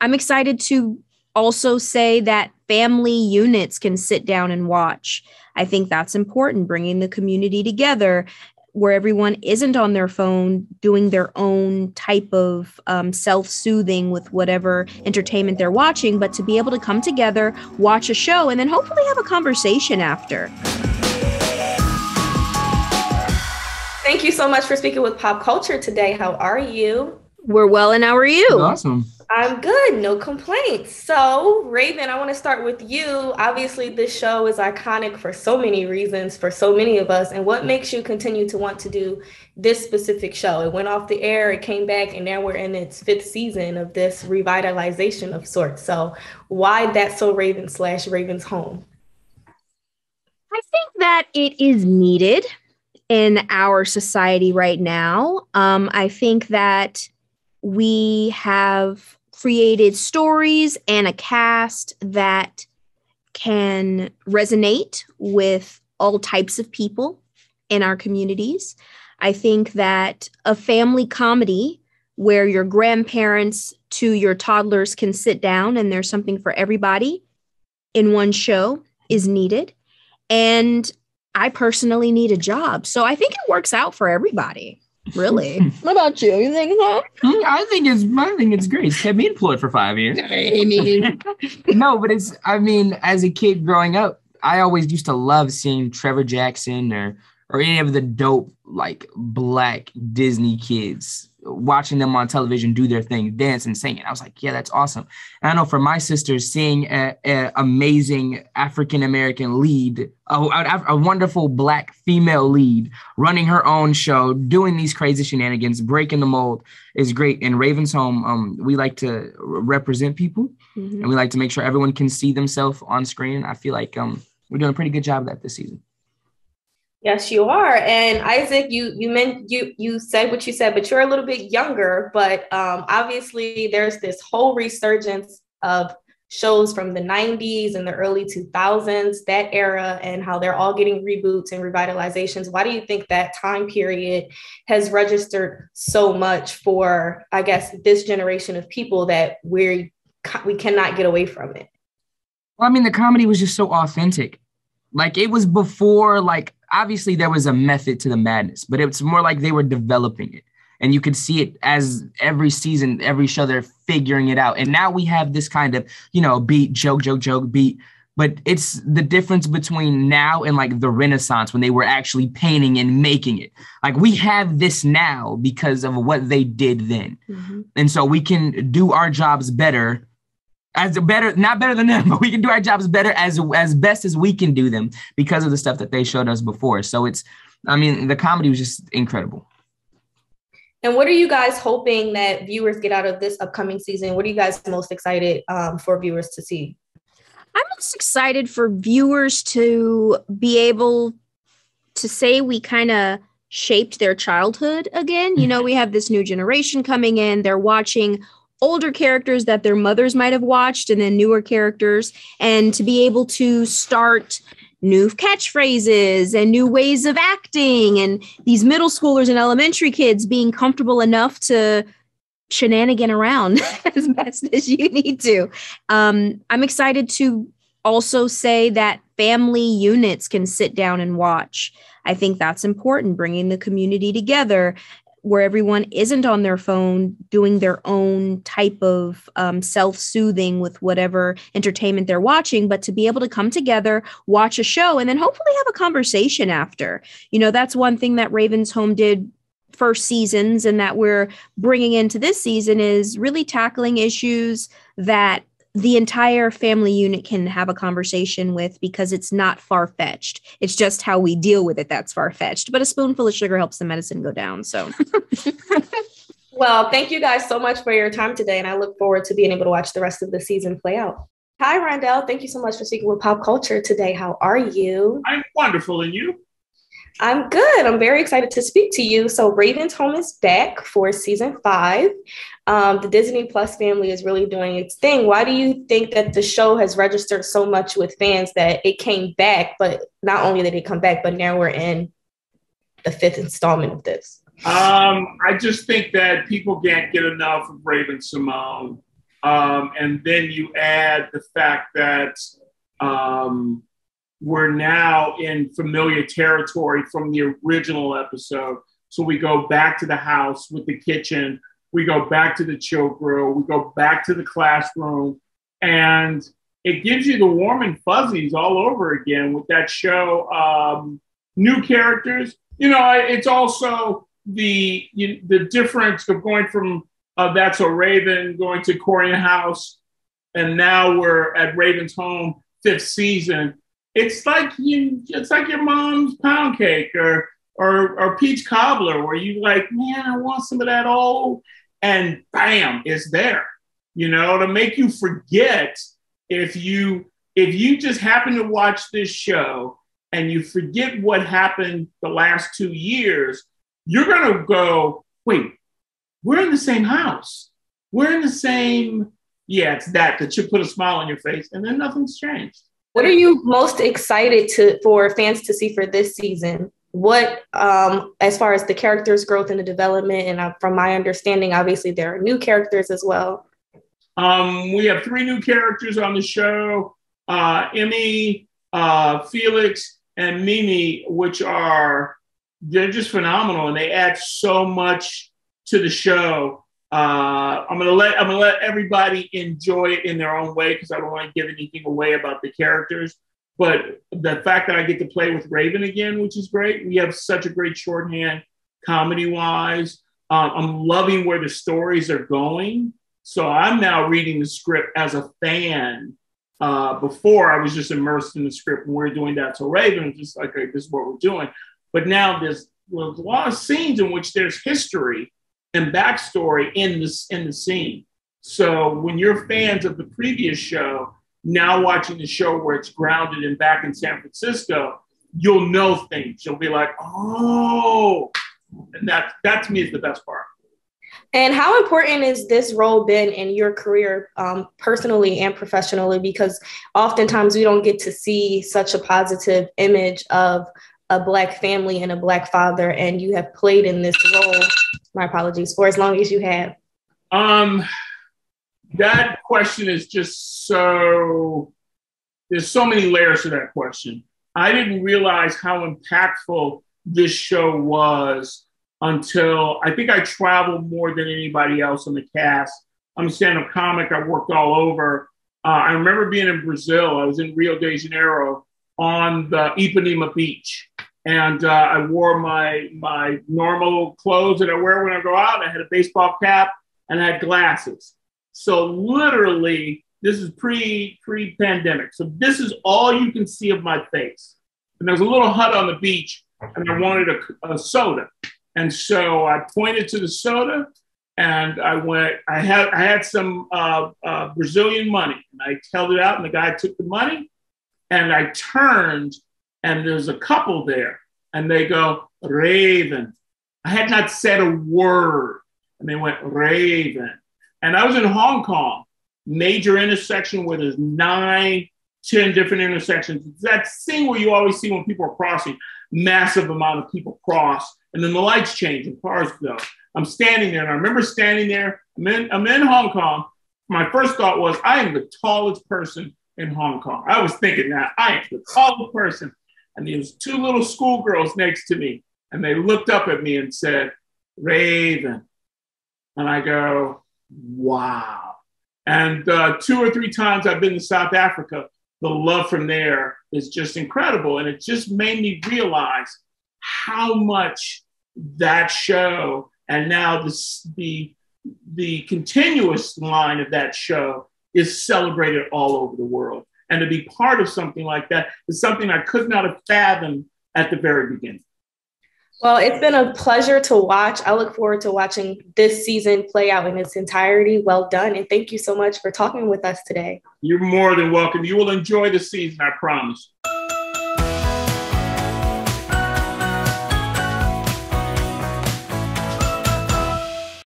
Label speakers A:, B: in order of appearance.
A: I'm excited to also say that family units can sit down and watch. I think that's important, bringing the community together where everyone isn't on their phone doing their own type of self-soothing with whatever entertainment they're watching, but to be able to come together, watch a show, and then hopefully have a conversation after.
B: Thank you so much for speaking with Pop Culture today. How are you?
A: We're well, and how are you?
C: Awesome.
B: I'm good, no complaints. So, Raven, I want to start with you. Obviously, this show is iconic for so many reasons, for so many of us. And what makes you continue to want to do this specific show? It went off the air, it came back, and now we're in its 5th season of this revitalization of sorts. So, why That's So Raven / Raven's Home?
A: I think that it is needed in our society right now. I think that we have created stories and a cast that can resonate with all types of people in our communities. I think that a family comedy where your grandparents to your toddlers can sit down and there's something for everybody in one show is needed. And I personally need a job. So I think it works out for everybody. Really? What about you? You think so?
C: I think it's great. It's kept me employed for 5 years. No, but as a kid growing up, I always used to love seeing Trevor Jackson or any of the dope like Black Disney kids, watching them on television do their thing, dance and sing. I was like, yeah, that's awesome. And I know for my sisters, seeing an amazing African-American lead, a wonderful Black female lead running her own show, doing these crazy shenanigans, breaking the mold is great. In Raven's Home, we like to represent people and we like to make sure everyone can see themselves on screen. I feel like we're doing a pretty good job of that this season.
B: Yes, you are. And Isaac, you said what you said, but you're a little bit younger. But obviously, there's this whole resurgence of shows from the 90s and the early 2000s, that era, and how they're all getting reboots and revitalizations. Why do you think that time period has registered so much for, I guess, this generation of people that we cannot get away from it?
C: Well, I mean, the comedy was just so authentic. Like, it was before, like, obviously there was a method to the madness, but it's more like they were developing it. And you could see it as every season, every show, they're figuring it out. And now we have this kind of, beat, joke, beat. But it's the difference between now and like the Renaissance when they were actually painting and making it. Like, we have this now because of what they did then. And so we can do our jobs better. Not better than them, but we can do our jobs better as best as we can do them because of the stuff that they showed us before. So the comedy was just incredible.
B: And what are you guys hoping that viewers get out of this upcoming season? What are you guys most excited for viewers to see?
A: I'm most excited for viewers to be able to say we kind of shaped their childhood again. We have this new generation coming in. They're watching older characters that their mothers might have watched and then newer characters, and to be able to start new catchphrases and new ways of acting, and these middle schoolers and elementary kids being comfortable enough to shenanigan around as best as you need to. I'm excited to also say that family units can sit down and watch. I think that's important, bringing the community together where everyone isn't on their phone doing their own type of self-soothing with whatever entertainment they're watching, but to be able to come together, watch a show, and then hopefully have a conversation after. That's one thing that Raven's Home did for seasons and that we're bringing into this season is really tackling issues that the entire family unit can have a conversation with, because it's not far-fetched. It's just how we deal with it that's far-fetched. But a spoonful of sugar helps the medicine go down. So,
B: well, thank you guys so much for your time today. And I look forward to being able to watch the rest of the season play out. Hi, Rondell. Thank you so much for speaking with Pop Culture today. How are you?
D: I'm wonderful. And you?
B: I'm good. I'm very excited to speak to you. So Raven's Home is back for season 5. The Disney Plus family is really doing its thing. Why do you think that the show has registered so much with fans that it came back, but not only did it come back, but now we're in the 5th installment of this?
D: I just think that people can't get enough of Raven-Symone. And then you add the fact that we're now in familiar territory from the original episode. So we go back to the house with the kitchen. We go back to the chill grill. We go back to the classroom. And it gives you the warm and fuzzies all over again with that show. New characters. It's also the difference of going from That's So Raven, going to Corinne House, and now we're at Raven's home, 5th season. It's like your mom's pound cake or peach cobbler, where you like, man, I want some of that old, and bam, it's there. To make you forget, if you just happen to watch this show and you forget what happened the last 2 years, you're gonna go, wait, we're in the same house. We're in the same, it's that you put a smile on your face, and then nothing's changed.
B: What are you most excited for fans to see for this season? What, as far as the characters' growth and the development, and from my understanding, obviously there are new characters as well.
D: We have 3 new characters on the show, Emmy, Felix, and Mimi, they're just phenomenal, and they add so much to the show. I'm gonna let everybody enjoy it in their own way, because I don't want to give anything away about the characters. But the fact that I get to play with Raven again, which is great. We have such a great shorthand comedy-wise. I'm loving where the stories are going. So I'm now reading the script as a fan. Before, I was just immersed in the script when we were doing That's So Raven, just like, okay, this is what we're doing. But now there's a lot of scenes in which there's history and backstory in the scene. So when you're fans of the previous show, now watching the show where it's grounded and back in San Francisco, you'll know things. You'll be like, oh, and that to me is the best part.
B: And how important has this role been in your career, personally and professionally? Because oftentimes we don't get to see such a positive image of a Black family and a Black father, and you have played in this role, my apologies, for as long as you have.
D: That question is just there's so many layers to that question. I didn't realize how impactful this show was until I think I traveled more than anybody else on the cast. I'm a stand-up comic. I worked all over. I remember being in Brazil. I was in Rio de Janeiro on the Ipanema beach. And I wore my normal clothes that I wear when I go out. I had a baseball cap and I had glasses. So literally, this is pre-pandemic. So this is all you can see of my face. And there's a little hut on the beach, and I wanted a soda. And so I pointed to the soda, and I had some Brazilian money, and I held it out, and the guy took the money, and I turned, and there's a couple there, and they go, Raven. I had not said a word, and they went, Raven. And I was in Hong Kong, major intersection where there's 9, 10 different intersections. It's that scene where you always see when people are crossing, massive amount of people cross, and then the lights change and cars go. I'm standing there, and I remember standing there. I'm in Hong Kong. My first thought was, I am the tallest person in Hong Kong. I was thinking that I am the tallest person. And there was 2 little schoolgirls next to me, and they looked up at me and said, Raven. And I go, wow. And 2 or 3 times I've been to South Africa. The love from there is just incredible. And it just made me realize how much that show, and now the continuous line of that show, is celebrated all over the world. And to be part of something like that is something I could not have fathomed at the very beginning.
B: Well, it's been a pleasure to watch. I look forward to watching this season play out in its entirety. Well done. And thank you so much for talking with us today.
D: You're more than welcome. You will enjoy the season, I promise.